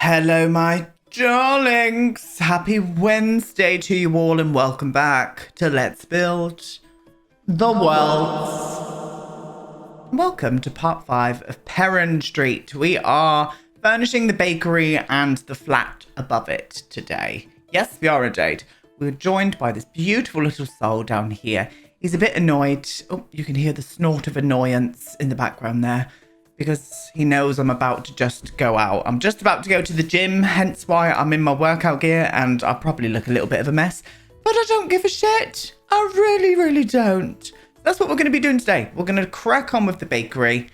Hello, my darlings. Happy Wednesday to you all and welcome back to Let's Build the World. Welcome to part 5 of Perran Street. We are furnishing the bakery and the flat above it today. Yes, we are indeed. We're joined by this beautiful little soul down here. He's a bit annoyed. Oh, you can hear the snort of annoyance in the background there, because he knows I'm about to just go out. I'm just about to go to the gym, hence why I'm in my workout gear, and I probably look a little bit of a mess, but I don't give a shit. I really, really don't. That's what we're going to be doing today. We're going to crack on with the bakery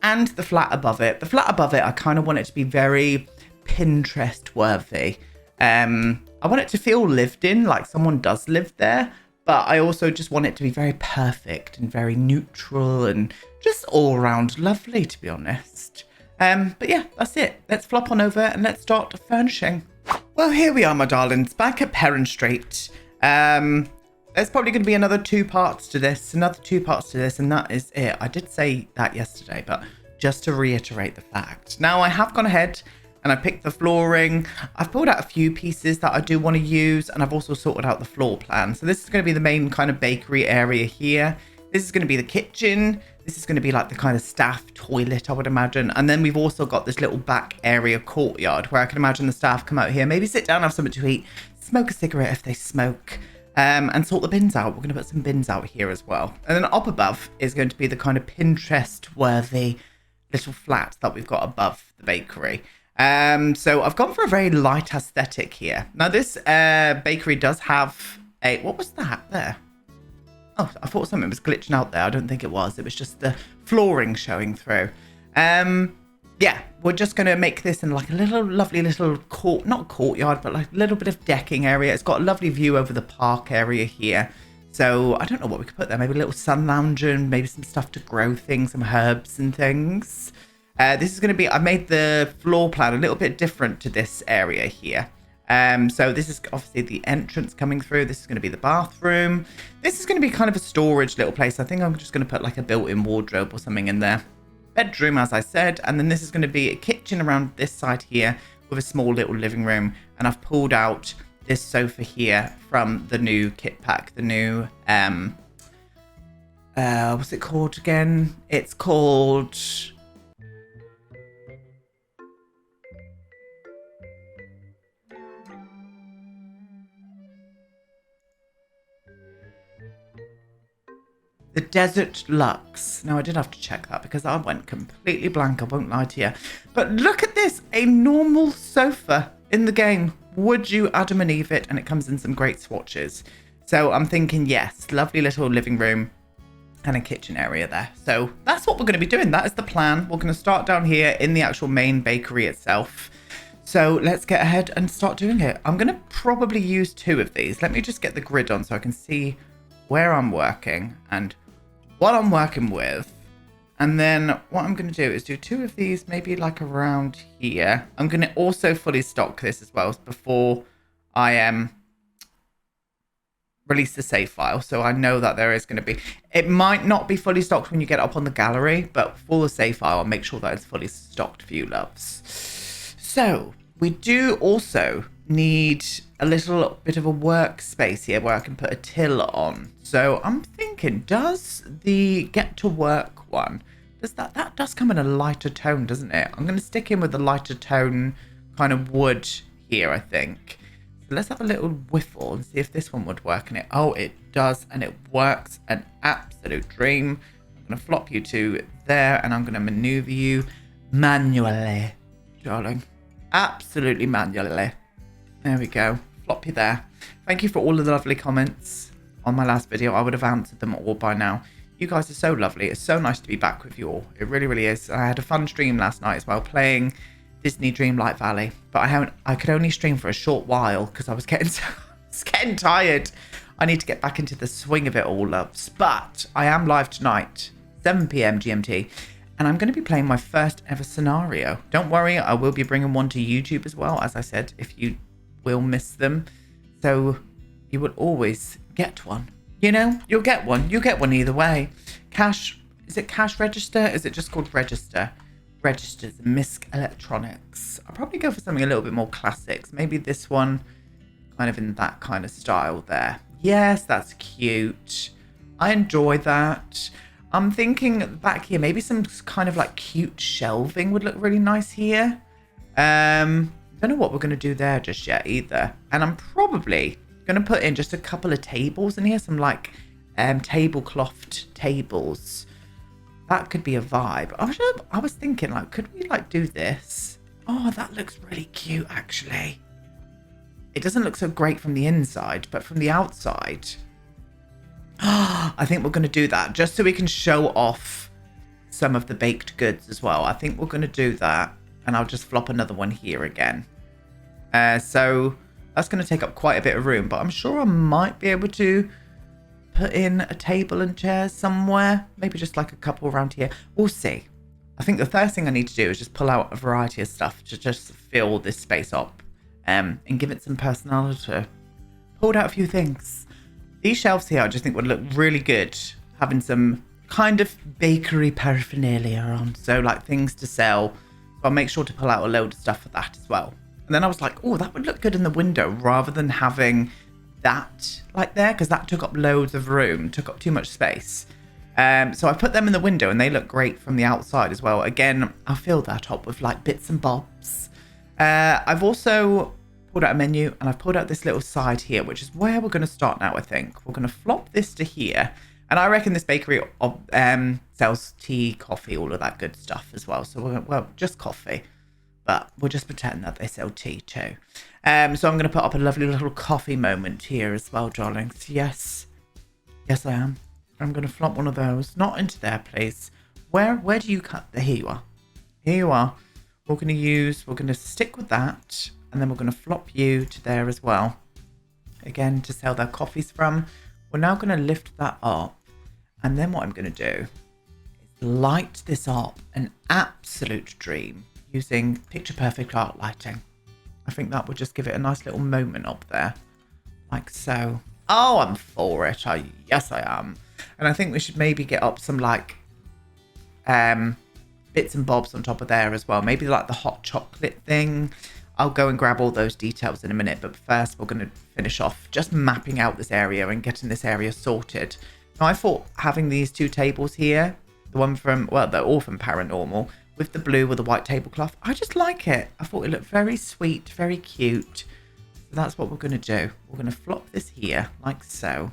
and the flat above it. The flat above it, I kind of want it to be very Pinterest worthy. I want it to feel lived in, like someone does live there, but I also just want it to be very perfect and very neutral and just all around lovely, to be honest. But yeah, that's it. Let's flop on over and let's start furnishing. Well, here we are, my darlings, back at Perran Street. There's probably going to be another 2 parts to this, and that is it. I did say that yesterday, but just to reiterate the fact. Now, I have gone ahead and I picked the flooring. I've pulled out a few pieces that I do want to use, and I've also sorted out the floor plan. So this is going to be the main kind of bakery area here. This is going to be the kitchen. This is going to be like the kind of staff toilet, I would imagine. And then we've also got this little back area courtyard where I can imagine the staff come out here, maybe sit down, have something to eat, smoke a cigarette if they smoke, and sort the bins out. We're going to put some bins out here as well. And then up above is going to be the kind of Pinterest-worthy little flat that we've got above the bakery. So I've gone for a very light aesthetic here. Now this bakery does have a... What was that there? Oh, I thought something was glitching out there. I don't think it was. It was just the flooring showing through. Yeah, we're just going to make this in like a little lovely little not courtyard, but like a little bit of decking area. It's got a lovely view over the park area here. So I don't know what we could put there. Maybe a little sun lounger and maybe some stuff to grow things, some herbs and things. This is going to be... I made the floor plan a little bit different to this area here. So this is obviously the entrance coming through. This is going to be the bathroom. This is going to be kind of a storage little place. I think I'm just going to put like a built-in wardrobe or something in there. Bedroom, as I said. And then this is going to be a kitchen around this side here with a small little living room. And I've pulled out this sofa here from the new kit pack. The new, what's it called again? It's called... The Desert Luxe. Now, I did have to check that because I went completely blank. I won't lie to you. But look at this. A normal sofa in the game. Would you Adam and Eve it? And it comes in some great swatches. So I'm thinking, yes, lovely little living room and a kitchen area there. So that's what we're going to be doing. That is the plan. We're going to start down here in the actual main bakery itself. So let's get ahead and start doing it. I'm going to probably use 2 of these. Let me just get the grid on so I can see where I'm working and what I'm working with. And then what I'm going to do is do 2 of these, maybe like around here. I'm going to also fully stock this as well before I release the save file. So I know that there is going to be... It might not be fully stocked when you get up on the gallery, but for the save file, I'll make sure that it's fully stocked for you loves. So we do also need a little bit of a workspace here where I can put a till on. So I'm thinking, does the get to work one, does that does come in a lighter tone, doesn't it? I'm going to stick in with the lighter tone kind of wood here, I think. So let's have a little whiffle and see if this one would work in it. Oh, it does, and it works. An absolute dream. I'm going to flop you to there, and I'm going to maneuver you manually, darling. Absolutely manually. There we go. Flop you there. Thank you for all of the lovely comments on my last video. I would have answered them all by now. You guys are so lovely. It's so nice to be back with you all. It really, really is. I had a fun stream last night as well, playing Disney Dreamlight Valley. But I could only stream for a short while because I was getting tired. I need to get back into the swing of it all, loves. But I am live tonight, 7 p.m. GMT. And I'm going to be playing my first ever scenario. Don't worry, I will be bringing one to YouTube as well, as I said, if you will miss them. So you will always get one. You know, you'll get one. You'll get one either way. Cash, is it cash register? Is it just called register? registers and Misc Electronics. I'll probably go for something a little bit more classics. Maybe this one, kind of in that kind of style there. Yes, that's cute. I enjoy that. I'm thinking back here, maybe some kind of like cute shelving would look really nice here. Don't know what we're going to do there just yet either. And I'm probably going to put in just a couple of tables in here, some like tableclothed tables. That could be a vibe. I was thinking, like, could we like do this? Oh, that looks really cute actually. It doesn't look so great from the inside, but from the outside, I think we're going to do that just so we can show off some of the baked goods as well. I think we're going to do that, and I'll just flop another one here again. So that's going to take up quite a bit of room, but I'm sure I might be able to put in a table and chairs somewhere. Maybe just like a couple around here. We'll see. I think the first thing I need to do is just pull out a variety of stuff to just fill this space up and give it some personality. Pulled out a few things. These shelves here I just think would look really good having some kind of bakery paraphernalia on. So like things to sell. So I'll make sure to pull out a load of stuff for that as well. And then I was like, oh, that would look good in the window rather than having that like there, because that took up loads of room, took up too much space. So I put them in the window and they look great from the outside as well. Again, I'll fill that up with like bits and bobs. I've also pulled out a menu and I've pulled out this little side here, which is where we're going to start now. I think we're going to flop this to here, and I reckon this bakery sells tea, coffee, all of that good stuff as well. So well, just coffee, but we'll just pretend that they sell tea too. So I'm going to put up a lovely little coffee moment here as well, darlings. Yes, I am. I'm going to flop one of those, not into there, please. Where do you cut? Here you are. Here you are. We're going to stick with that. And then we're going to flop you to there as well. Again, to sell their coffees from. We're now going to lift that up. And then what I'm going to do is light this up. An absolute dream. Using picture perfect art lighting. I think that would just give it a nice little moment up there. Like so. Oh, I'm for it. Yes, I am. And I think we should maybe get up some like bits and bobs on top of there as well. Maybe like the hot chocolate thing. I'll go and grab all those details in a minute, but first we're going to finish off just mapping out this area and getting this area sorted. Now, I thought having these two tables here, the one from, well, they're all from Paranormal, with the blue with the white tablecloth, I just like it. I thought it looked very sweet, very cute. So that's what we're going to do. We're going to flop this here, like so.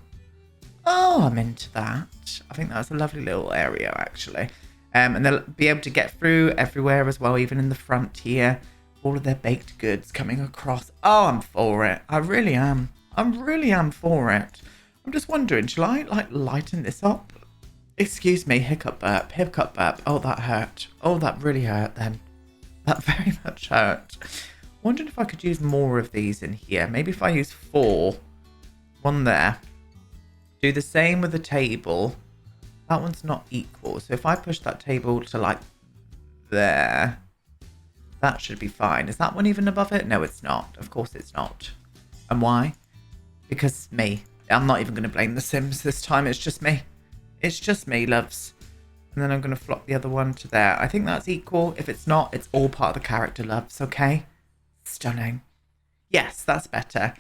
Oh, I'm into that. I think that's a lovely little area, actually. And they'll be able to get through everywhere as well, even in the front here. All of their baked goods coming across. Oh, I'm for it. I really am. I really am for it. I'm just wondering, shall I like lighten this up? Excuse me, hiccup burp, hiccup burp. Oh, that hurt. Oh, that really hurt then. That very much hurt. Wondering if I could use more of these in here. Maybe if I use 4. One there. Do the same with the table. That one's not equal. So if I push that table to like there, that should be fine. Is that one even above it? No, it's not. Of course it's not. And why? Because me. I'm not even going to blame the Sims this time. It's just me. It's just me, loves. And then I'm going to flop the other one to there. I think that's equal. If it's not, it's all part of the character, loves. Okay? Stunning. Yes, that's better.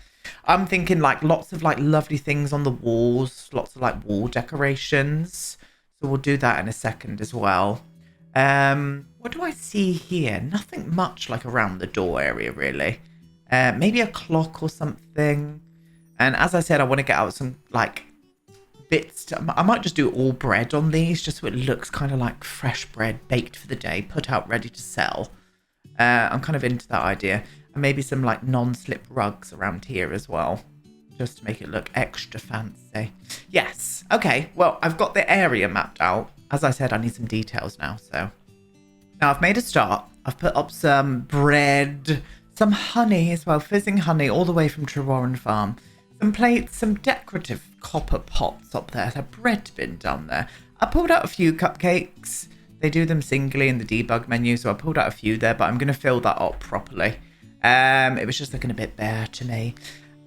I'm thinking like lots of like lovely things on the walls. Lots of like wall decorations. So we'll do that in a second as well. What do I see here? Nothing much like around the door area, really. Maybe a clock or something. And as I said, I want to get out some like bits. I might just do all bread on these, just so it looks kind of like fresh bread baked for the day, put out ready to sell. I'm kind of into that idea. And maybe some like non-slip rugs around here as well, just to make it look extra fancy. Yes. Okay. Well, I've got the area mapped out. As I said, I need some details now. So now I've made a start. I've put up some bread, some honey as well, fizzing honey all the way from Trewarren Farm. Some plates, some decorative copper pots up there. A bread bin down there. I pulled out a few cupcakes. They do them singly in the debug menu, so I pulled out a few there, but I'm going to fill that up properly. It was just looking a bit bare to me.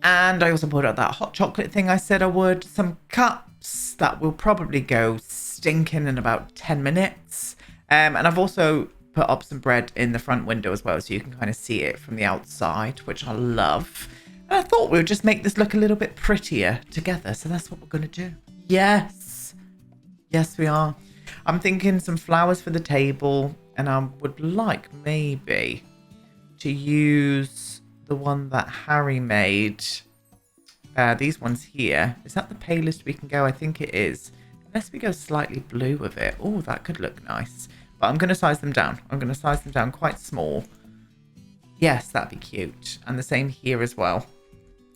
And I also pulled out that hot chocolate thing I said I would. Some cups that will probably go stinking in about 10 minutes. And I've also put up some bread in the front window as well, so you can kind of see it from the outside, which I love. And I thought we would just make this look a little bit prettier together, so that's what we're going to do. Yes. Yes, we are. I'm thinking some flowers for the table, and I would like maybe to use the one that Harry made. These ones here. Is that the palest we can go? I think it is. Unless we go slightly blue with it. Oh, that could look nice. But I'm going to size them down. I'm going to size them down quite small. Yes, that'd be cute. And the same here as well.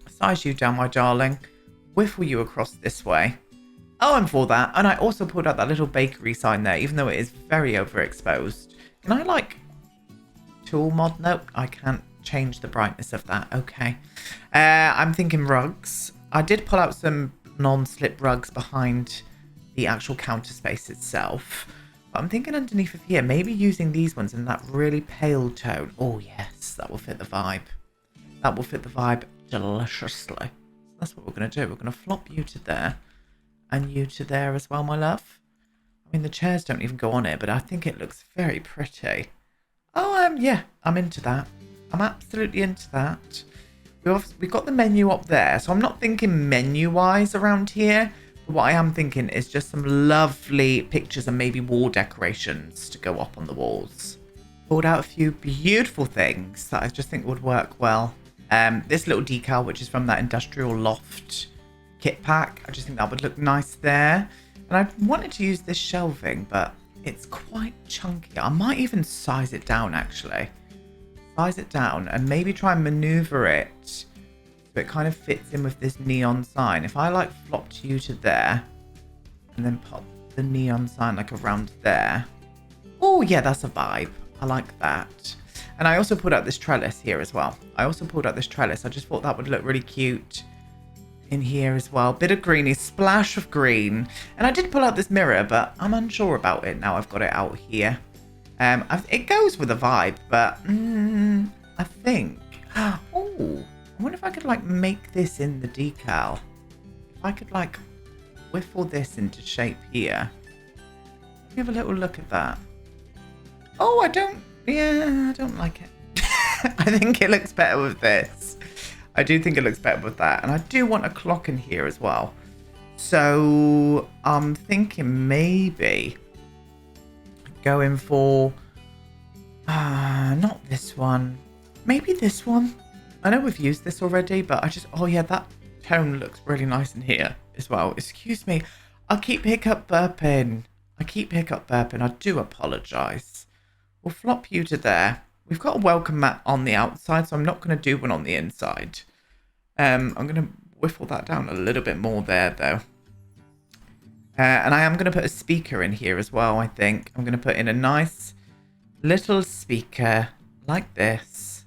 Size you down, my darling. Whiffle you across this way. Oh, I'm for that. And I also pulled out that little bakery sign there, even though it is very overexposed. Can I, like, tool mod? Nope, I can't change the brightness of that. Okay. I'm thinking rugs. I did pull out some non-slip rugs behind the actual counter space itself. But I'm thinking underneath of here, maybe using these ones in that really pale tone. Oh, yes, that will fit the vibe. That will fit the vibe deliciously. So that's what we're going to do. We're going to flop you to there and you to there as well, my love. I mean, the chairs don't even go on it, but I think it looks very pretty. Oh, yeah, I'm into that. I'm absolutely into that. We've got the menu up there, so I'm not thinking menu-wise around here. But what I am thinking is just some lovely pictures and maybe wall decorations to go up on the walls. Pulled out a few beautiful things that I just think would work well. This little decal, which is from that Industrial Loft kit pack. I just think that would look nice there. And I wanted to use this shelving, but it's quite chunky. I might even size it down, actually. Size it down and maybe try and maneuver it so it kind of fits in with this neon sign. If I like flopped you to there and then pop the neon sign like around there. Oh yeah, that's a vibe. I like that. And I also pulled out this trellis here as well. I just thought that would look really cute in here as well. Bit of greeny, splash of green. And I did pull out this mirror, but I'm unsure about it now I've got it out here. It goes with the vibe, but I think... Oh, I wonder if I could, like, make this in the decal. If I could, like, whiffle this into shape here. Let me have a little look at that. Oh, I don't like it. I think it looks better with this. I do think it looks better with that. And I do want a clock in here as well. So, I'm thinking maybe... going for not this one, maybe this one. I know we've used this already, but I just, oh yeah, that tone looks really nice in here as well. Excuse me, I keep hiccup burping. I do apologize. We'll flop you to there. We've got a welcome mat on the outside, so I'm not going to do one on the inside. I'm going to whiffle that down a little bit more there though. And I am going to put a speaker in here as well, I think. I'm going to put in a nice little speaker like this.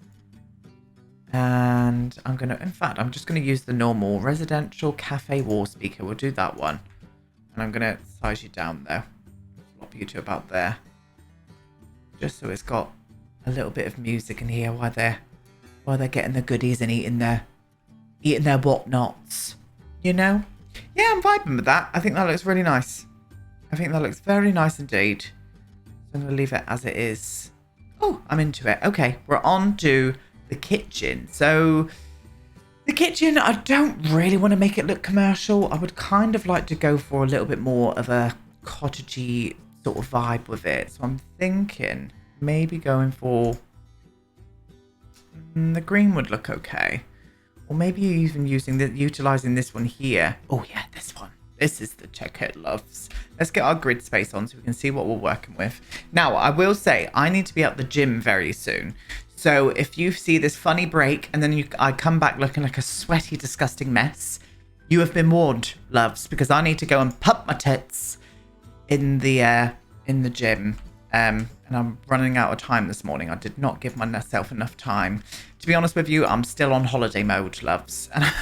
And I'm going to, in fact, I'm just going to use the normal residential cafe wall speaker. We'll do that one. And I'm going to size you down though. Flop you to about there. Just so it's got a little bit of music in here while they're getting the goodies and eating their whatnots. You know? Yeah, I'm vibing with that. I think that looks really nice. I think that looks very nice indeed. So I'm going to leave it as it is. Oh, I'm into it. Okay, we're on to the kitchen. So the kitchen, I don't really want to make it look commercial. I would kind of like to go for a little bit more of a cottagey sort of vibe with it. So I'm thinking maybe going for the green would look okay. Or maybe even utilizing this one here. Oh yeah, this one. This is the checkered loves. Let's get our grid space on so we can see what we're working with. Now, I will say, I need to be at the gym very soon. So if you see this funny break and then I come back looking like a sweaty, disgusting mess, you have been warned, loves, because I need to go and pump my tits in the gym. And I'm running out of time this morning. I did not give myself enough time. To be honest with you, I'm still on holiday mode, loves. And I'm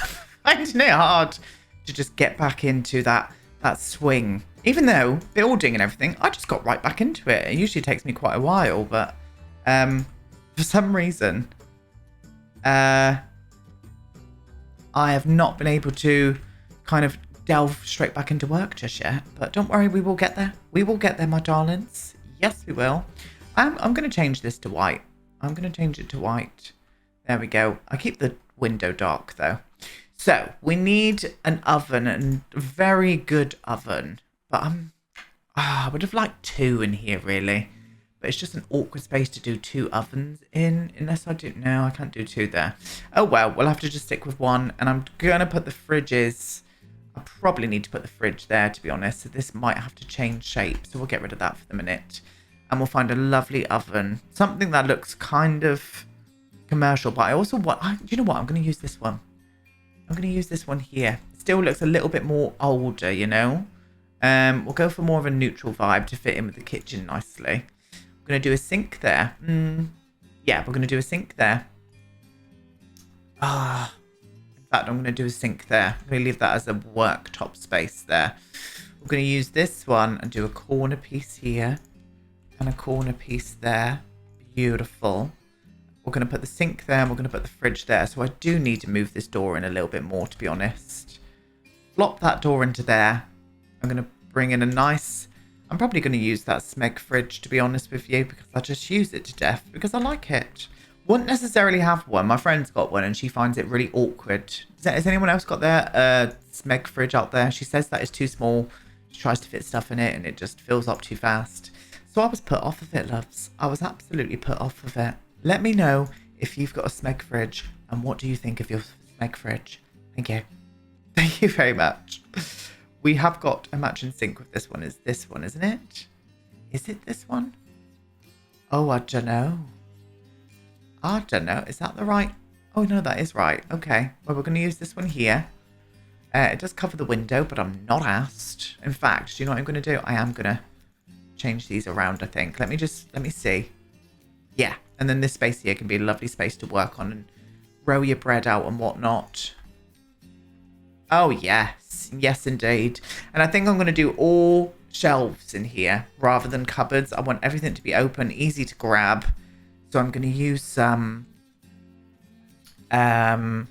finding it hard to just get back into that swing. Even though building and everything, I just got right back into it. It usually takes me quite a while, but for some reason, I have not been able to kind of delve straight back into work just yet. But don't worry, we will get there. We will get there, my darlings. Yes, we will. I'm going to change this to white. I'm going to change it to white. There we go. I keep the window dark though. So we need an oven, and a very good oven. But I would have liked 2 in here really. But it's just an awkward space to do 2 ovens in. Unless I do, no, I can't do 2 there. Oh well, we'll have to just stick with 1. And I'm going to put the fridges. I probably need to put the fridge there, to be honest. So this might have to change shape. So we'll get rid of that for the minute. And we'll find a lovely oven. Something that looks kind of commercial. But I also want... do you know what? I'm going to use this one. I'm going to use this one here. It still looks a little bit more older, you know. We'll go for more of a neutral vibe to fit in with the kitchen nicely. I'm going to do a sink there. Yeah, we're going to do a sink there. In fact, I'm going to do a sink there. I'm going to leave that as a worktop space there. We're going to use this one and do a corner piece here. And a corner piece there. Beautiful. We're going to put the sink there and we're going to put the fridge there. So I do need to move this door in a little bit more, to be honest. Flop that door into there. I'm going to bring in a nice... I'm probably going to use that Smeg fridge, to be honest with you, because I just use it to death because I like it. Wouldn't necessarily have one. My friend's got one and she finds it really awkward. Has anyone else got their Smeg fridge out there? She says that it's too small. She tries to fit stuff in it and it just fills up too fast. So I was put off of it, loves. I was absolutely put off of it. Let me know if you've got a Smeg fridge and what do you think of your Smeg fridge. Thank you. Thank you very much. We have got a matching sink with this one. Is this one, isn't it? Is it this one? Oh, I don't know. I don't know. Is that the right? Oh, no, that is right. Okay. Well, we're going to use this one here. It does cover the window, but I'm not asked. In fact, do you know what I'm going to do? I am going to change these around, I think. Let me see. Yeah. And then this space here can be a lovely space to work on and roll your bread out and whatnot. Oh, yes. Yes, indeed. And I think I'm going to do all shelves in here rather than cupboards. I want everything to be open, easy to grab. So I'm going to use some kind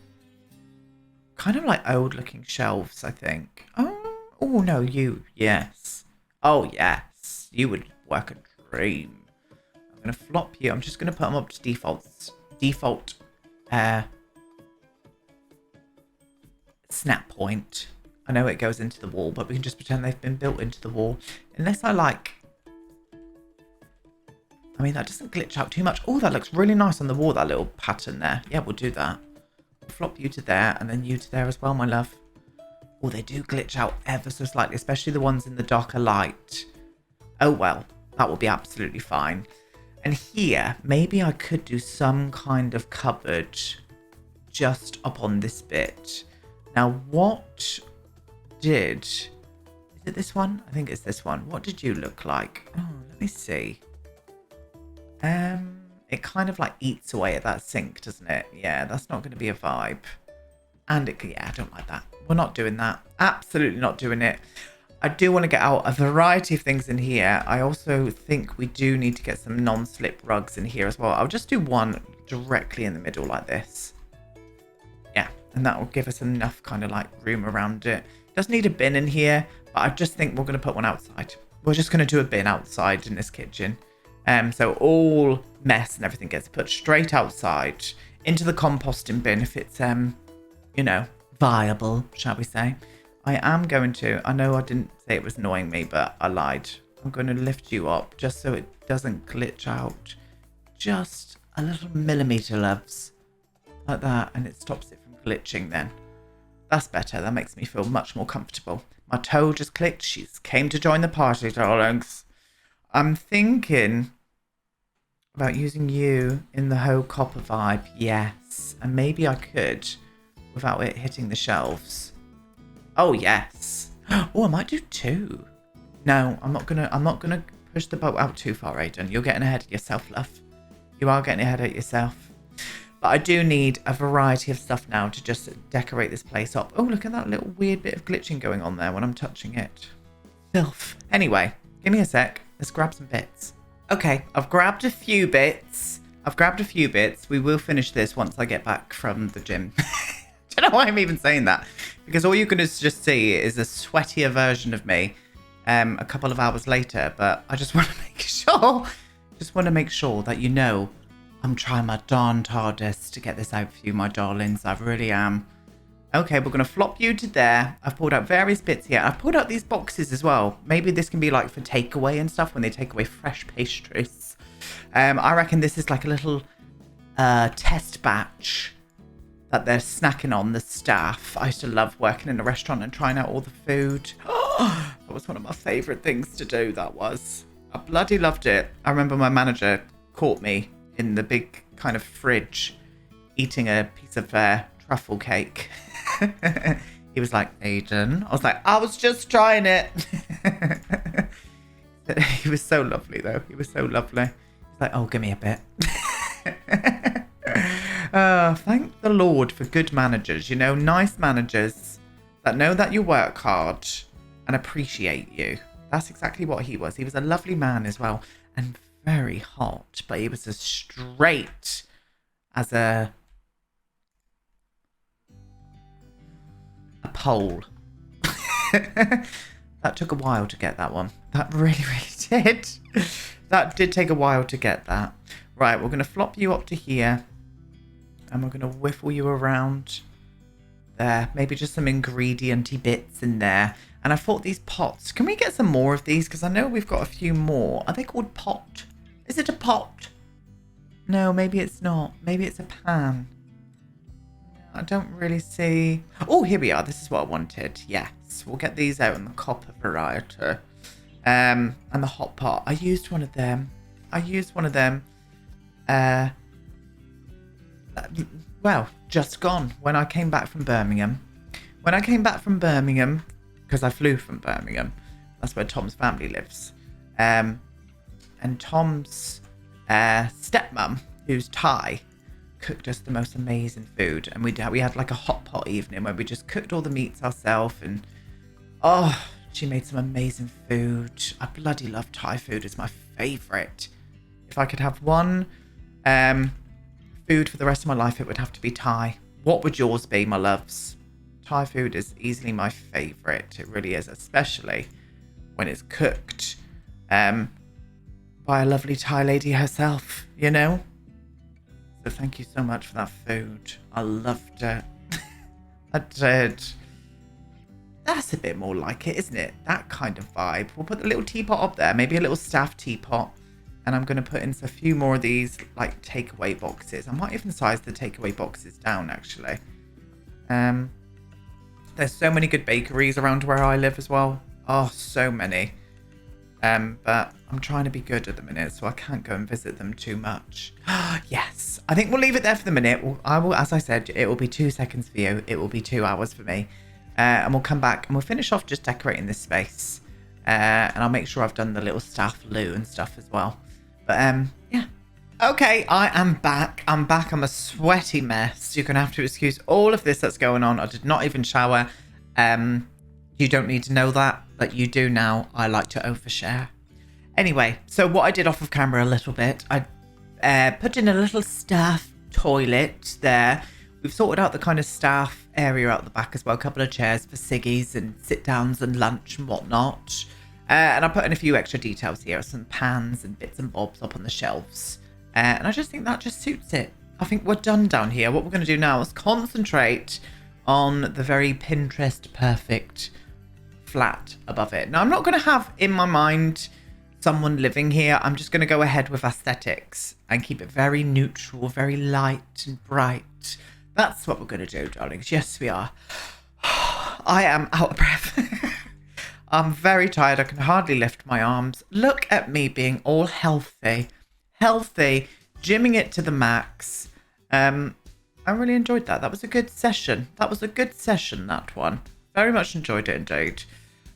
of like old looking shelves, I think. Oh no, you. Yes. Oh, yes. You would work a dream. I'm going to flop you. I'm just going to put them up to default snap point. I know it goes into the wall, but we can just pretend they've been built into the wall. Unless I like... I mean, that doesn't glitch out too much. Oh, that looks really nice on the wall, that little pattern there. Yeah, we'll do that. We'll flop you to there and then you to there as well, my love. Oh, they do glitch out ever so slightly, especially the ones in the darker light. Oh, well, that will be absolutely fine. And here, maybe I could do some kind of cupboard just up on this bit. Now, what did... Is it this one? I think it's this one. What did you look like? Oh, let me see. It kind of like eats away at that sink, doesn't it? Yeah, that's not going to be a vibe. And it, yeah, I don't like that. We're not doing that. Absolutely not doing it. I do want to get out a variety of things in here. I also think we do need to get some non-slip rugs in here as well. I'll just do one directly in the middle like this. Yeah, and that will give us enough kind of like room around it. It does need a bin in here, but I just think we're going to put one outside. We're just going to do a bin outside in this kitchen. So all mess and everything gets put straight outside into the composting bin if it's, you know, viable, shall we say. I am going to, I know I didn't say it was annoying me, but I lied. I'm going to lift you up just so it doesn't glitch out. Just a little millimetre, loves. Like that, and it stops it from glitching then. That's better. That makes me feel much more comfortable. My toe just clicked. She's came to join the party, darlings. I'm thinking about using you in the whole copper vibe. Yes. And maybe I could without it hitting the shelves. Oh, yes. Oh, I might do 2. No, I'm not gonna push the boat out too far, Aiden. You're getting ahead of yourself, love. You are getting ahead of yourself. But I do need a variety of stuff now to just decorate this place up. Oh, look at that little weird bit of glitching going on there when I'm touching it. Filth. Anyway, give me a sec. Let's grab some bits. Okay, I've grabbed a few bits. We will finish this once I get back from the gym. I don't know why I'm even saying that. Because all you're going to just see is a sweatier version of me a couple of hours later. But I just want to make sure Just want to make sure that you know I'm trying my darned hardest to get this out for you, my darlings. I really am. Okay, we're going to flop you to there. I've pulled out various bits here. I've pulled out these boxes as well. Maybe this can be like for takeaway and stuff when they take away fresh pastries. I reckon this is like a little test batch that they're snacking on, the staff. I used to love working in a restaurant and trying out all the food. Oh, that was one of my favourite things to do, that was. I bloody loved it. I remember my manager caught me in the big kind of fridge eating a piece of truffle cake. He was like, Aiden. I was like, I was just trying it. He was so lovely, though. He was so lovely. He's like, oh, give me a bit. Thank the Lord for good managers, you know, nice managers that know that you work hard and appreciate you. That's exactly what he was. He was a lovely man as well and very hot, but he was as straight as a pole. That took a while to get that one. That really, really did. That did take a while to get that. Right, we're going to flop you up to here. And we're going to whiffle you around there. Maybe just some ingredient-y bits in there. And I thought these pots. Can we get some more of these? Because I know we've got a few more. Are they called pot? Is it a pot? No, maybe it's not. Maybe it's a pan. I don't really see. Oh, here we are. This is what I wanted. Yes. We'll get these out in the copper variety. And the hot pot. I used one of them. Well, just gone when I came back from Birmingham. Because I flew from Birmingham. That's where Tom's family lives. And Tom's stepmom, who's Thai, cooked us the most amazing food. And we had like a hot pot evening where we just cooked all the meats ourselves. And she made some amazing food. I bloody love Thai food. It's my favourite. If I could have one food for the rest of my life, it would have to be Thai. What would yours be, my loves? Thai food is easily my favourite. It really is, especially when it's cooked by a lovely Thai lady herself, you know? So thank you so much for that food. I loved it. I did. That's a bit more like it, isn't it? That kind of vibe. We'll put the little teapot up there, maybe a little staff teapot. And I'm going to put in a few more of these, like, takeaway boxes. I might even size the takeaway boxes down, actually. There's so many good bakeries around where I live as well. Oh, so many. But I'm trying to be good at the minute, so I can't go and visit them too much. Yes. I think we'll leave it there for the minute. I will, as I said, it will be 2 seconds for you. It will be 2 hours for me. And we'll come back and we'll finish off just decorating this space. And I'll make sure I've done the little staff loo and stuff as well. But, yeah. Okay, I am back. I'm a sweaty mess. You're going to have to excuse all of this that's going on. I did not even shower. You don't need to know that, but you do now. I like to overshare. Anyway, so what I did off of camera a little bit, I put in a little staff toilet there. We've sorted out the kind of staff area out the back as well. A couple of chairs for ciggies and sit-downs and lunch and whatnot. And I put in a few extra details here, some pans and bits and bobs up on the shelves. And I just think that just suits it. I think we're done down here. What we're going to do now is concentrate on the very Pinterest perfect flat above it. Now, I'm not going to have in my mind someone living here. I'm just going to go ahead with aesthetics and keep it very neutral, very light and bright. That's what we're going to do, darlings. Yes, we are. I am out of breath. I'm very tired. I can hardly lift my arms. Look at me being all healthy, gymming it to the max. I really enjoyed that. That was a good session. That one. Very much enjoyed it indeed.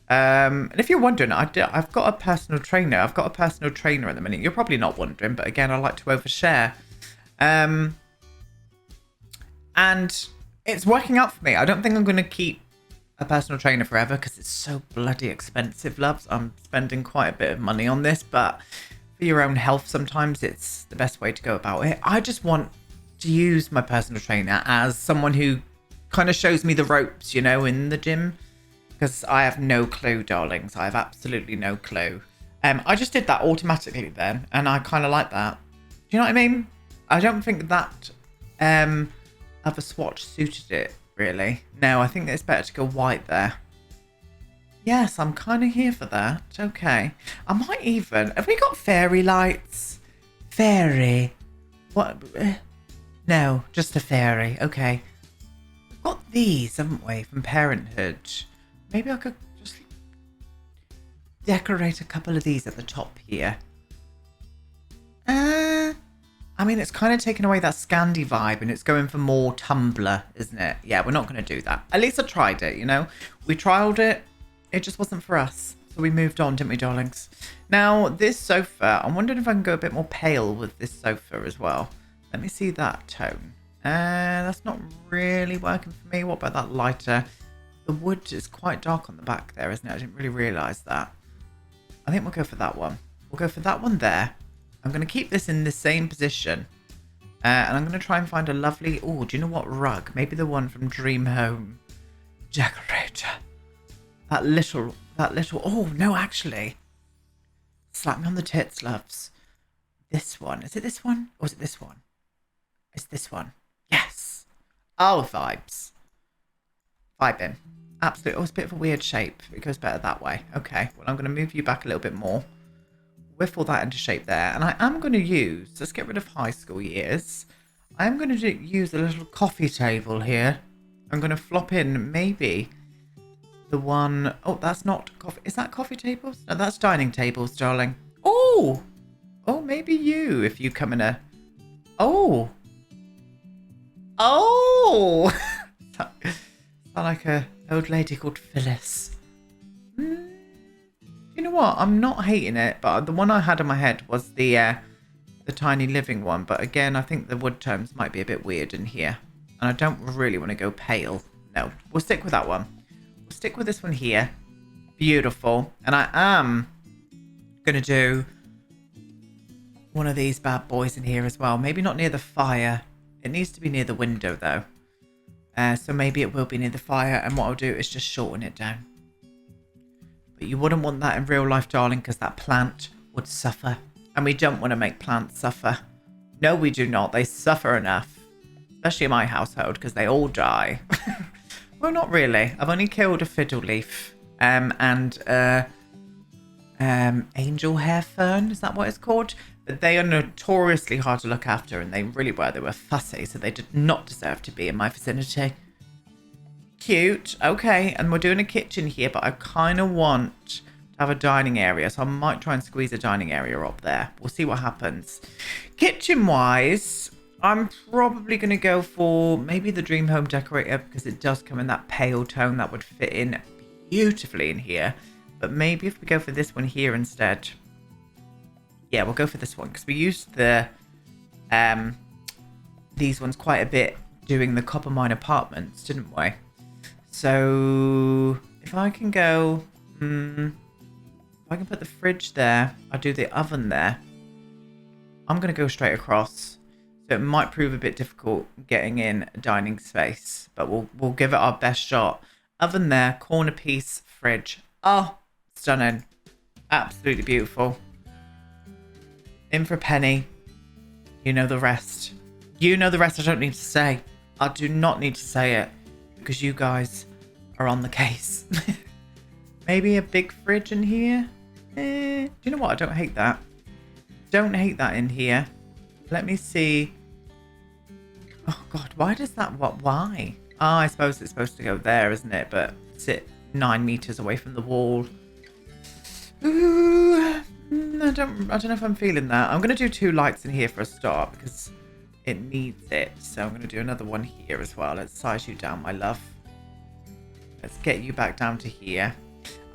And if you're wondering, I've got a personal trainer. At the minute. You're probably not wondering, but again, I like to overshare. And it's working out for me. I don't think I'm going to keep a personal trainer forever because it's so bloody expensive, loves. I'm spending quite a bit of money on this, but for your own health, sometimes it's the best way to go about it. I just want to use my personal trainer as someone who kind of shows me the ropes, you know, in the gym, because I have no clue, darlings. I have absolutely no clue. I just did that automatically then, and I kind of like that. Do you know what I mean? I don't think that other swatch suited it, really. No, I think it's better to go white there. Yes, I'm kind of here for that. Okay. I might even... Have we got fairy lights? Fairy. What? No, just a fairy. Okay. We've got these, haven't we, from Parenthood. Maybe I could just decorate a couple of these at the top here. I mean, it's kind of taken away that Scandi vibe and it's going for more Tumblr, isn't it? Yeah, we're not going to do that. At least I tried it, you know? We trialed it. It just wasn't for us. So we moved on, didn't we, darlings? Now, this sofa, I'm wondering if I can go a bit more pale with this sofa as well. Let me see that tone. That's not really working for me. What about that lighter? The wood is quite dark on the back there, isn't it? I didn't really realise that. I think we'll go for that one. We'll go for that one there. I'm going to keep this in the same position. And I'm going to try and find a lovely... Oh, do you know what rug? Maybe the one from Dream Home Decorator. That little... Oh, no, actually. Slap me on the tits, loves. This one. Is it this one? Or is it this one? It's this one. Yes. Oh, vibes. Vibing. Absolutely. Oh, it's a bit of a weird shape. It goes better that way. Okay. Well, I'm going to move you back a little bit more. Whiffle that into shape there. And I am going to use... Let's get rid of high school years. I am going to use a little coffee table here. I'm going to flop in maybe... The one... Oh, that's not coffee... Is that coffee tables? No, that's dining tables, darling. Oh! Oh, maybe you, if you come in a... Oh! Oh! Sound like a old lady called Phyllis. You know what? I'm not hating it, but the one I had in my head was the tiny living one. But again, I think the wood tones might be a bit weird in here. And I don't really want to go pale. No, we'll stick with that one. We'll stick with this one here. Beautiful. And I am going to do one of these bad boys in here as well. Maybe not near the fire. It needs to be near the window, though. So maybe it will be near the fire. And what I'll do is just shorten it down. But you wouldn't want that in real life, darling, because that plant would suffer. And we don't want to make plants suffer. No, we do not. They suffer enough. Especially in my household, because they all die. Well, not really. I've only killed a fiddle leaf. And angel hair fern. Is that what it's called? But they are notoriously hard to look after. And they really were. They were fussy. So they did not deserve to be in my vicinity. Cute. Okay, and we're doing a kitchen here, but I kind of want to have a dining area, so I might try and squeeze a dining area up there. We'll see what happens. Kitchen wise, I'm probably going to go for maybe the Dream Home Decorator, because it does come in that pale tone that would fit in beautifully in here. But maybe if we go for this one here instead. Yeah, we'll go for this one, because we used the these ones quite a bit doing the copper mine apartments, didn't we? So, if I can go, if I can put the fridge there, I'll do the oven there. I'm going to go straight across. So it might prove a bit difficult getting in a dining space, but we'll give it our best shot. Oven there, corner piece, fridge. Oh, stunning. Absolutely beautiful. In for a penny. You know the rest. You know the rest. I don't need to say. I do not need to say it. Because you guys are on the case. Maybe a big fridge in here. Do you know what? I don't hate that. Don't hate that in here. Let me see. Oh God, why does that? What? Why? Oh, I suppose it's supposed to go there, isn't it? But sit 9 meters away from the wall. Ooh, I don't know if I'm feeling that. I'm gonna do 2 lights in here for a start because it needs it. So I'm going to do another one here as well. Let's size you down, my love. Let's get you back down to here.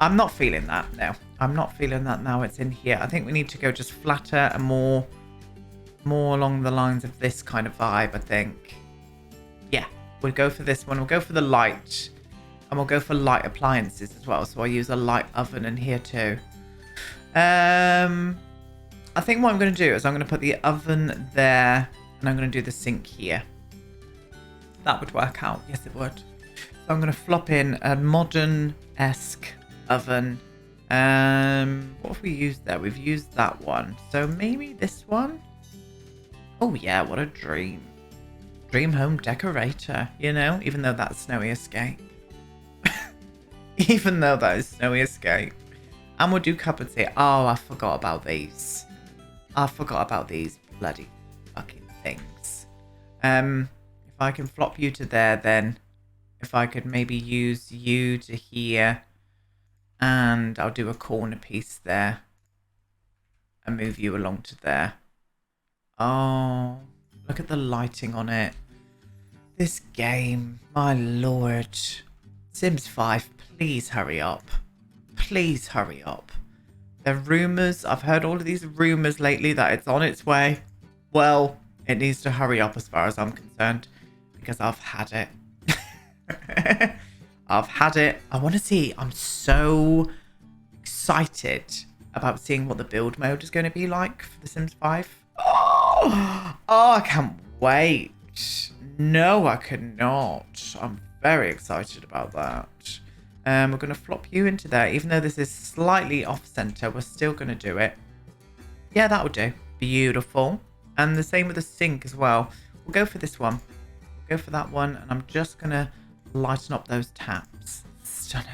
I'm not feeling that. No, I'm not feeling that now it's in here. I think we need to go just flatter and more along the lines of this kind of vibe, I think. Yeah, we'll go for this one. We'll go for the light. And we'll go for light appliances as well. So I use a light oven in here too. I think what I'm going to do is I'm going to put the oven there. And I'm going to do the sink here. That would work out. Yes, it would. So I'm going to flop in a modern-esque oven. What have we used there? We've used that one. So maybe this one? Oh yeah, what a dream. Dream home decorator, you know? Even though that's Snowy Escape. Even though that is Snowy Escape. And we'll do cupboards here. Oh, I forgot about these. I forgot about these bloody fucking things. If I can flop you to there, then if I could maybe use you to here, and I'll do a corner piece there and move you along to there. Oh, look at the lighting on it. This game, my lord. Sims 5, please hurry up. Please hurry up. There are rumours. I've heard all of these rumours lately that it's on its way. Well, it needs to hurry up as far as I'm concerned, because I've had it. I've had it. I want to see. I'm so excited about seeing what the build mode is going to be like for The Sims 5. Oh, I can't wait. No, I cannot. I'm very excited about that. We're going to flop you into there. Even though this is slightly off center, we're still going to do it. Yeah, that'll do. Beautiful. And the same with the sink as well. We'll go for this one. We'll go for that one. And I'm just going to lighten up those taps. Stunning.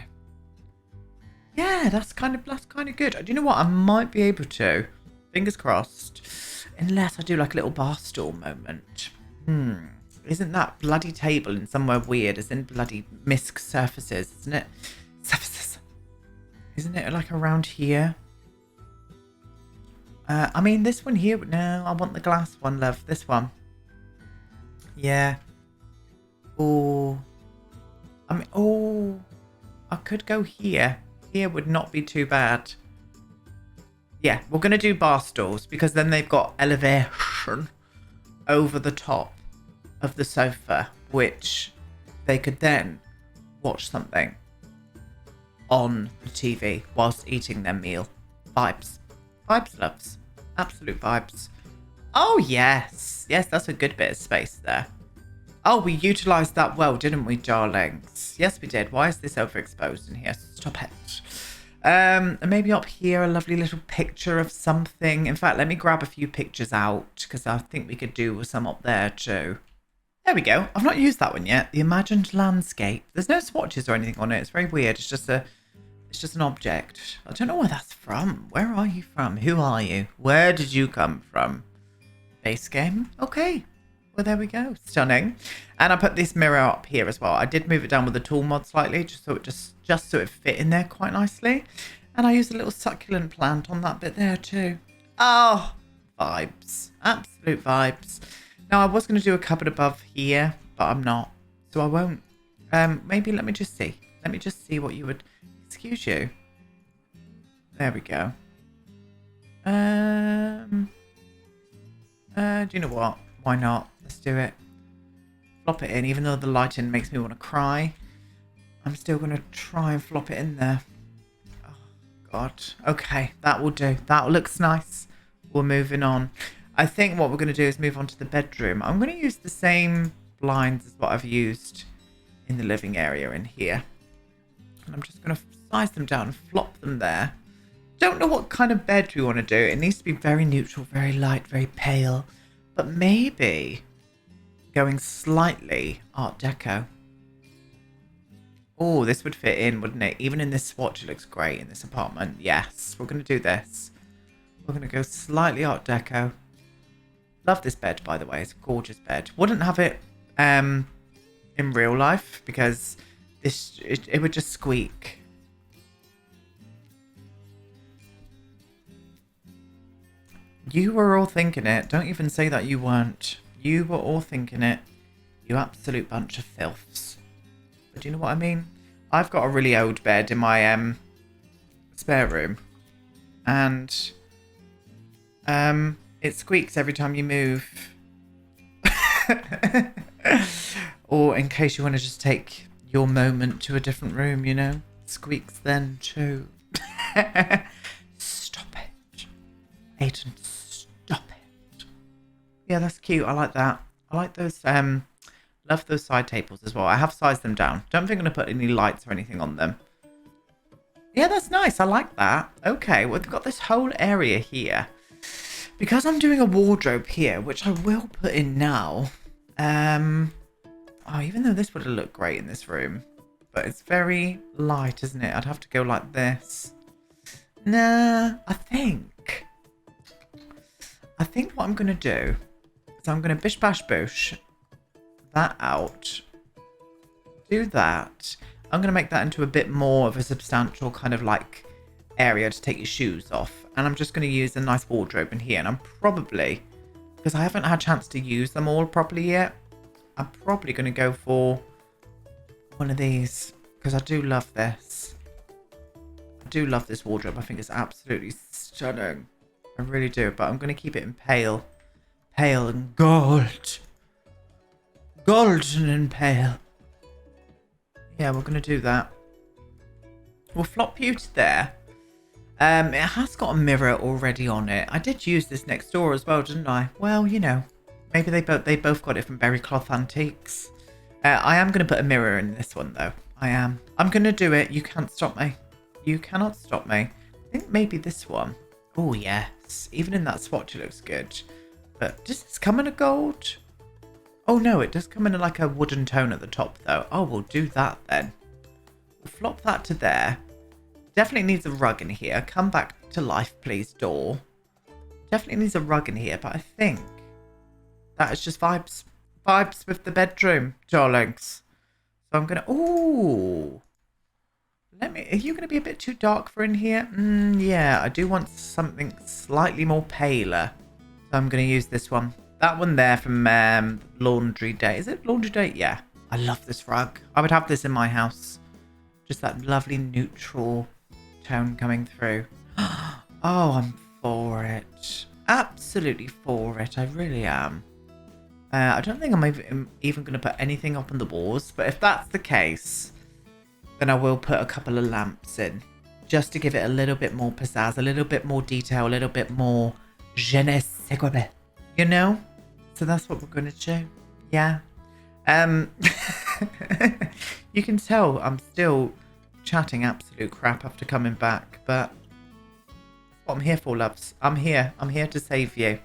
Yeah, that's kind of good. Do you know what? I might be able to. Fingers crossed. Unless I do like a little bar stool moment. Isn't that bloody table in somewhere weird? It's in bloody misc surfaces, isn't it? Surfaces. Isn't it like around here? I mean, this one here. No, I want the glass one, love. This one. Yeah. Oh. I mean, oh. I could go here. Here would not be too bad. Yeah, we're going to do bar stools because then they've got elevation over the top of the sofa, which they could then watch something on the TV whilst eating their meal. Vibes. Vibes, loves. Absolute vibes. Oh, yes. Yes, that's a good bit of space there. Oh, we utilised that well, didn't we, darlings? Yes, we did. Why is this overexposed in here? Stop it. And maybe up here, a lovely little picture of something. In fact, let me grab a few pictures out because I think we could do with some up there too. There we go. I've not used that one yet. The imagined landscape. There's no swatches or anything on it. It's very weird. It's just an object. I don't know where that's from. Where are you from? Who are you? Where did you come from? Base game. Okay. Well, there we go. Stunning. And I put this mirror up here as well. I did move it down with the tool mod slightly, just so it fit in there quite nicely. And I used a little succulent plant on that bit there too. Oh, vibes. Absolute vibes. Now, I was going to do a cupboard above here, but I'm not. So I won't. Maybe let me just see. Let me just see what you would... Excuse you. There we go. Do you know what? Why not? Let's do it. Flop it in, even though the lighting makes me want to cry. I'm still going to try and flop it in there. Oh, God. Okay, that will do. That looks nice. We're moving on. I think what we're going to do is move on to the bedroom. I'm going to use the same blinds as what I've used in the living area in here. And I'm just going to size them down and flop them there. Don't know what kind of bed we want to do. It needs to be very neutral, very light, very pale. But maybe going slightly Art Deco. Oh, this would fit in, wouldn't it? Even in this swatch, it looks great in this apartment. Yes, we're going to do this. We're going to go slightly Art Deco. Love this bed, by the way. It's a gorgeous bed. Wouldn't have it in real life because it would just squeak. You were all thinking it. Don't even say that you weren't. You were all thinking it. You absolute bunch of filths. But do you know what I mean? I've got a really old bed in my spare room. And it squeaks every time you move. Or in case you want to just take your moment to a different room, you know? It squeaks then too. Stop it. Aiden, stop it. Yeah, that's cute. I like that. I like those, love those side tables as well. I have sized them down. Don't think I'm going to put any lights or anything on them. Yeah, that's nice. I like that. Okay, well, we've got this whole area here. Because I'm doing a wardrobe here, which I will put in now. Oh, even though this would have looked great in this room. But it's very light, isn't it? I'd have to go like this. Nah, I think what I'm going to do is I'm going to bish bash boosh that out. Do that. I'm going to make that into a bit more of a substantial kind of like area to take your shoes off. And I'm just going to use a nice wardrobe in here. And I'm probably, because I haven't had a chance to use them all properly yet, I'm probably going to go for one of these. Because I do love this. I do love this wardrobe. I think it's absolutely stunning. I really do. But I'm going to keep it in pale. Pale and gold. Golden and pale. Yeah, we're going to do that. We'll flop you to there. It has got a mirror already on it. I did use this next door as well, didn't I? Well, you know. Maybe they both got it from Berry Cloth Antiques. I am going to put a mirror in this one, though. I am. I'm going to do it. You can't stop me. You cannot stop me. I think maybe this one. Oh, yes. Even in that swatch, it looks good. But does this come in a gold? Oh, no. It does come in like a wooden tone at the top, though. Oh, we'll do that then. We'll flop that to there. Definitely needs a rug in here. Come back to life, please, door. Definitely needs a rug in here, but I think that is just vibes. Vibes with the bedroom, darlings. So I'm going to... Ooh. Are you going to be a bit too dark for in here? Yeah, I do want something slightly more paler. So I'm going to use this one. That one there from Laundry Day. Is it Laundry Day? Yeah. I love this rug. I would have this in my house. Just that lovely neutral tone coming through. Oh, I'm for it. Absolutely for it. I really am. I don't think I'm even going to put anything up on the walls, but if that's the case, then I will put a couple of lamps in, just to give it a little bit more pizzazz, a little bit more detail, a little bit more je ne sais quoi, you know? So that's what we're going to do. Yeah. You can tell I'm still chatting absolute crap after coming back, but that's what I'm here for, loves. I'm here to save you.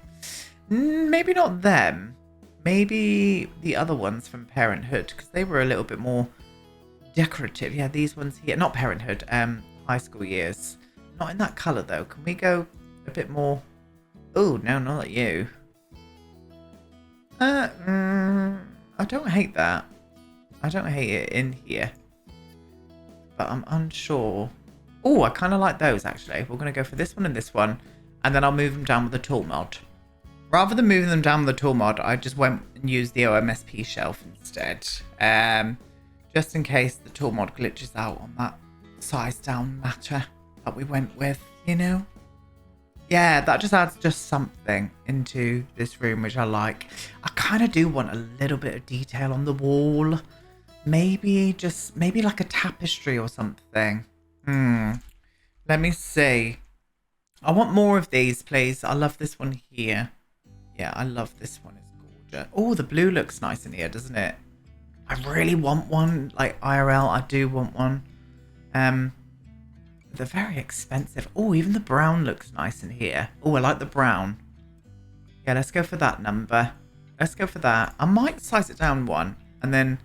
Maybe not them. Maybe the other ones from Parenthood, because they were a little bit more decorative. Yeah, these ones here. Not Parenthood, high school years. Not in that colour, though. Can we go a bit more... Oh, no, not you. I don't hate that. I don't hate it in here. But I'm unsure. Oh, I kind of like those, actually. We're going to go for this one and this one. And then I'll move them down with the tool mod. Rather than moving them down with the tool mod, I just went and used the OMSP shelf instead. Just in case the tool mod glitches out on that size down matter that we went with, you know? Yeah, that just adds just something into this room, which I like. I kind of do want a little bit of detail on the wall. Maybe like a tapestry or something. Let me see. I want more of these, please. I love this one here. Yeah, I love this one. It's gorgeous. Oh, the blue looks nice in here, doesn't it? I really want one. Like IRL, I do want one. They're very expensive. Oh, even the brown looks nice in here. Oh, I like the brown. Yeah, let's go for that number. Let's go for that. I might size it down one and then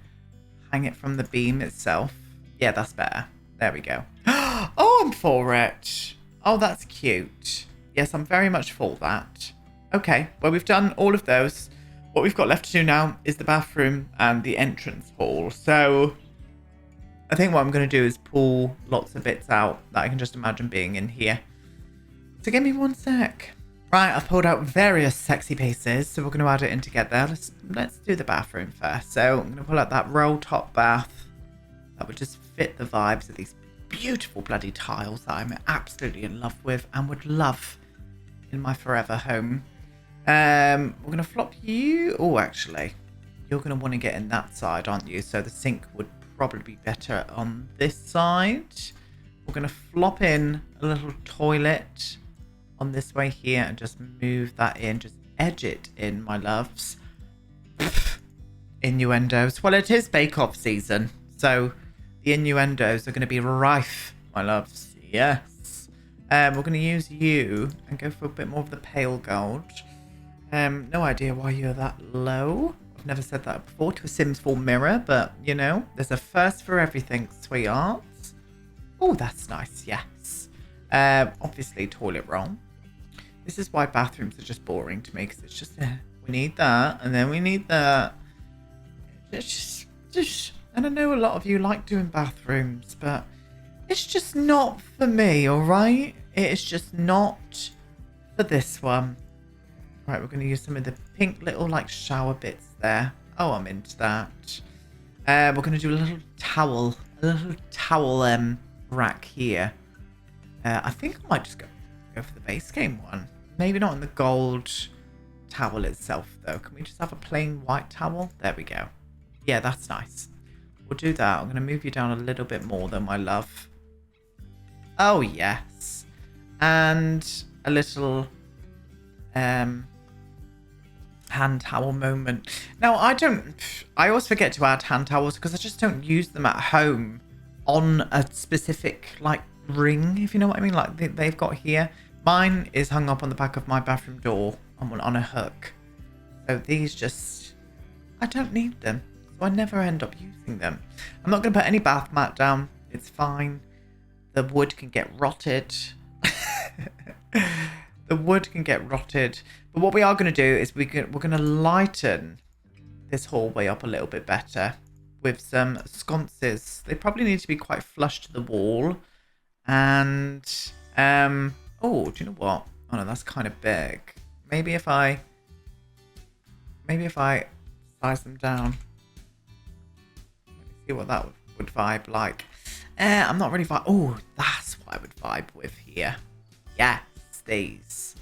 hang it from the beam itself. Yeah, that's better. There we go. Oh, I'm for it. Oh, that's cute. Yes, I'm very much for that. Okay, well, we've done all of those. What we've got left to do now is the bathroom and the entrance hall. So I think what I'm going to do is pull lots of bits out that I can just imagine being in here. So give me one sec. Right, I've pulled out various sexy pieces, so we're going to add it in together. Let's do the bathroom first. So I'm going to pull out that roll top bath. That would just fit the vibes of these beautiful bloody tiles that I'm absolutely in love with and would love in my forever home. We're going to flop you. Oh, actually, you're going to want to get in that side, aren't you? So the sink would probably be better on this side. We're going to flop in a little toilet on this way here and just move that in. Just edge it in, my loves. Innuendos. Well, it is Bake Off season, so the innuendos are going to be rife, my loves. Yes. We're going to use you and go for a bit more of the pale gold. No idea why you're that low. I've never said that before to a Sims 4 mirror, but, you know, there's a first for everything, sweetheart. Oh, that's nice, yes. Obviously, toilet roll. This is why bathrooms are just boring to me, because it's just, we need that, and then we need that. It's just, and I know a lot of you like doing bathrooms, but it's just not for me, alright? It's just not for this one. Right, we're going to use some of the pink little, like, shower bits there. Oh, I'm into that. We're going to do a little towel rack here. I think I might just go for the base game one. Maybe not in the gold towel itself, though. Can we just have a plain white towel? There we go. Yeah, that's nice. We'll do that. I'm going to move you down a little bit more than my love. Oh, yes. And a little hand towel moment. Now, I always forget to add hand towels because I just don't use them at home on a specific, like, ring, if you know what I mean, like they've got here. Mine is hung up on the back of my bathroom door on a hook. So these just, I don't need them. So I never end up using them. I'm not going to put any bath mat down. It's fine. The wood can get rotted. The wood can get rotted. But what we are going to do is we're going to lighten this hallway up a little bit better with some sconces. They probably need to be quite flush to the wall. And, oh, do you know what? Oh no, that's kind of big. Maybe if I size them down. Let me see what that would vibe like. I'm not really oh, that's what I would vibe with here. Yes, these.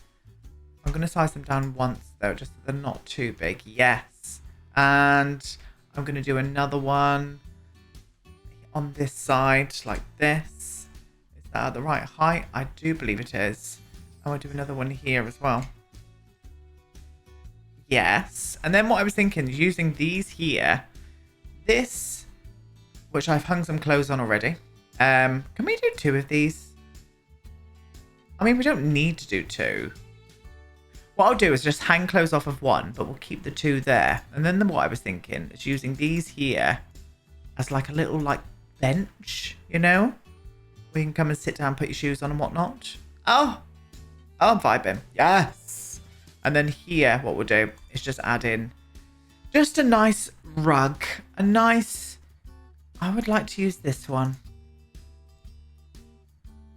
I'm going to size them down once, though, just so they're not too big. Yes. And I'm going to do another one on this side, like this. Is that at the right height? I do believe it is. I will do another one here as well. Yes. And then what I was thinking is using these here. This, which I've hung some clothes on already. Can we do 2 of these? I mean, we don't need to do 2. What I'll do is just hang clothes off of one, but we'll keep the 2 there. And then what I was thinking is using these here as like a little, like, bench, you know? Where you can come and sit down, put your shoes on and whatnot. Oh, I'm vibing. Yes. And then here, what we'll do is just add in just a nice rug. A nice, I would like to use this one.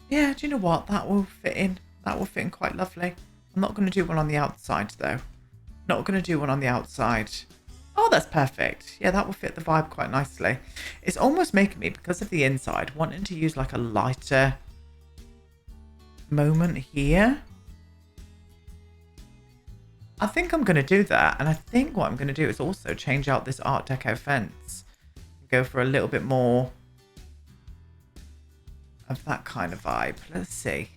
Yeah, do you know what? That will fit in. That will fit in quite lovely. I'm not going to do one on the outside, though. Not going to do one on the outside. Oh, that's perfect. Yeah, that will fit the vibe quite nicely. It's almost making me, because of the inside, wanting to use like a lighter moment here. I think I'm going to do that. And I think what I'm going to do is also change out this Art Deco fence. Go for a little bit more of that kind of vibe. Let's see.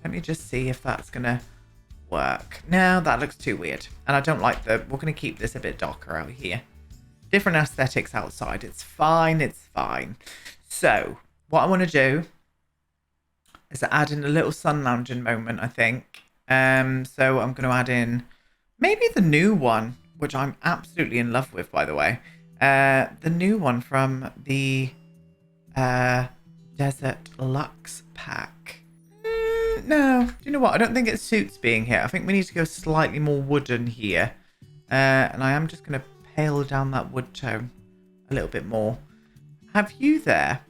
Let me just see if that's going to work. No, that looks too weird. And I don't like we're going to keep this a bit darker out here. Different aesthetics outside. It's fine. It's fine. So what I want to do is add in a little sun lounging moment, I think. So I'm going to add in maybe the new one, which I'm absolutely in love with, by the way. The new one from the Desert Luxe pack. No, do you know what? I don't think it suits being here. I think we need to go slightly more wooden here. And I am just going to pale down that wood tone a little bit more. Have you there?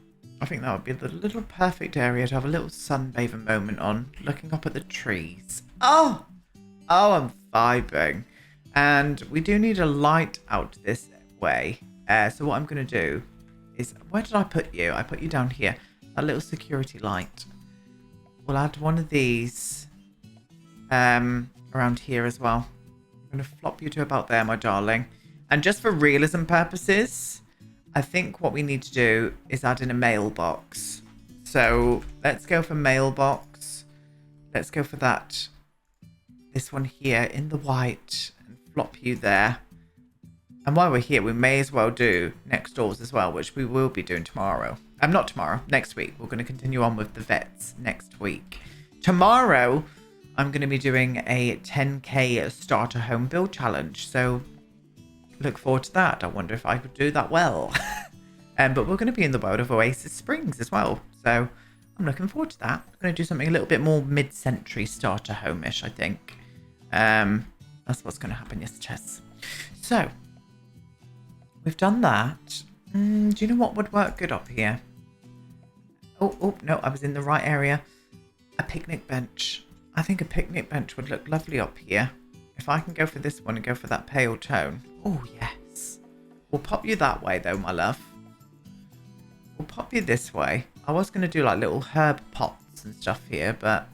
I think that would be the little perfect area to have a little sunbathing moment on, looking up at the trees. Oh, I'm vibing. And we do need a light out this way. So what I'm going to do is, where did I put you? I put you down here. A little security light. We'll add one of these around here as well. I'm going to flop you to about there, my darling. And just for realism purposes, I think what we need to do is add in a mailbox. So let's go for mailbox. Let's go for that. This one here in the white and flop you there. And while we're here, we may as well do next doors as well, which we will be doing tomorrow. Not tomorrow, next week. We're going to continue on with the vets next week. Tomorrow, I'm going to be doing a 10k starter home build challenge. So look forward to that. I wonder if I could do that well. But we're going to be in the world of Oasis Springs as well. So I'm looking forward to that. I'm going to do something a little bit more mid-century starter home-ish, I think. That's what's going to happen, yes, Chess. So we've done that. Do you know what would work good up here? Oh, no, I was in the right area. A picnic bench. I think a picnic bench would look lovely up here. If I can go for this one and go for that pale tone. Oh, yes. We'll pop you that way, though, my love. We'll pop you this way. I was going to do like little herb pots and stuff here, but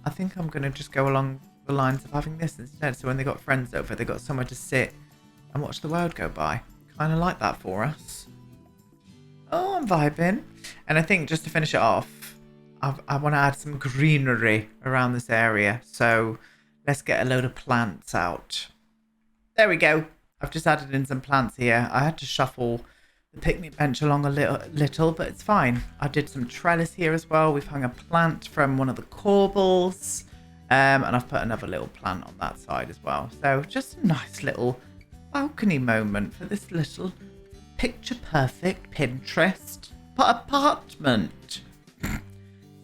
I think I'm going to just go along the lines of having this instead. So when they got friends over, they got somewhere to sit and watch the world go by. Kind of like that for us. Oh, I'm vibing. And I think just to finish it off, I want to add some greenery around this area. So let's get a load of plants out. There we go. I've just added in some plants here. I had to shuffle the picnic bench along a little, but it's fine. I did some trellis here as well. We've hung a plant from one of the corbels. And I've put another little plant on that side as well. So just a nice little balcony moment for this little picture perfect Pinterest apartment.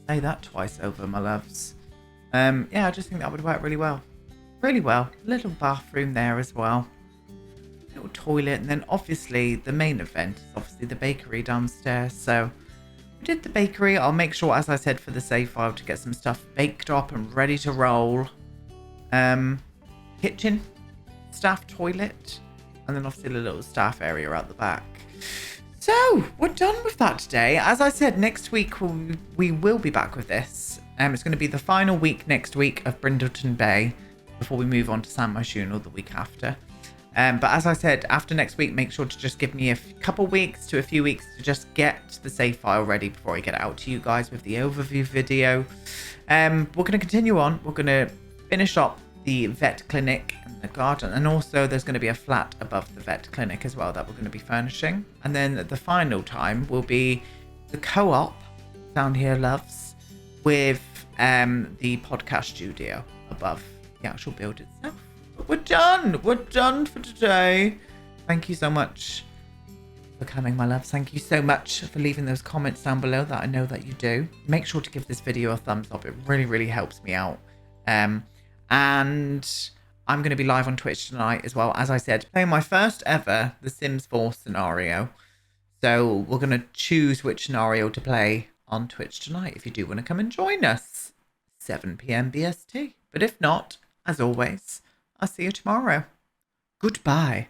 Say that twice over, my loves. Yeah, I just think that would work really well. Really well. Little bathroom there as well. Little toilet, and then obviously the main event is obviously the bakery downstairs. So we did the bakery. I'll make sure, as I said, for the save file to get some stuff baked up and ready to roll. Kitchen, staff toilet, and then obviously the little staff area out the back. So we're done with that today. As I said, next week we will be back with this. It's going to be the final week next week of Brindleton Bay before we move on to San Myshuno the week after. But as I said, after next week, make sure to just give me a couple weeks to a few weeks to just get the save file ready before I get it out to you guys with the overview video. We're going to continue on. We're going to finish up the vet clinic and the garden. And also there's going to be a flat above the vet clinic as well that we're going to be furnishing. And then the final time will be the co-op down here, loves, with the podcast studio above the actual build itself. We're done. We're done for today. Thank you so much for coming, my loves. Thank you so much for leaving those comments down below that I know that you do. Make sure to give this video a thumbs up. It really, really helps me out. And I'm going to be live on Twitch tonight as well. As I said, playing my first ever The Sims 4 scenario. So we're going to choose which scenario to play on Twitch tonight if you do want to come and join us. 7 p.m. BST. But if not, as always, I'll see you tomorrow. Goodbye.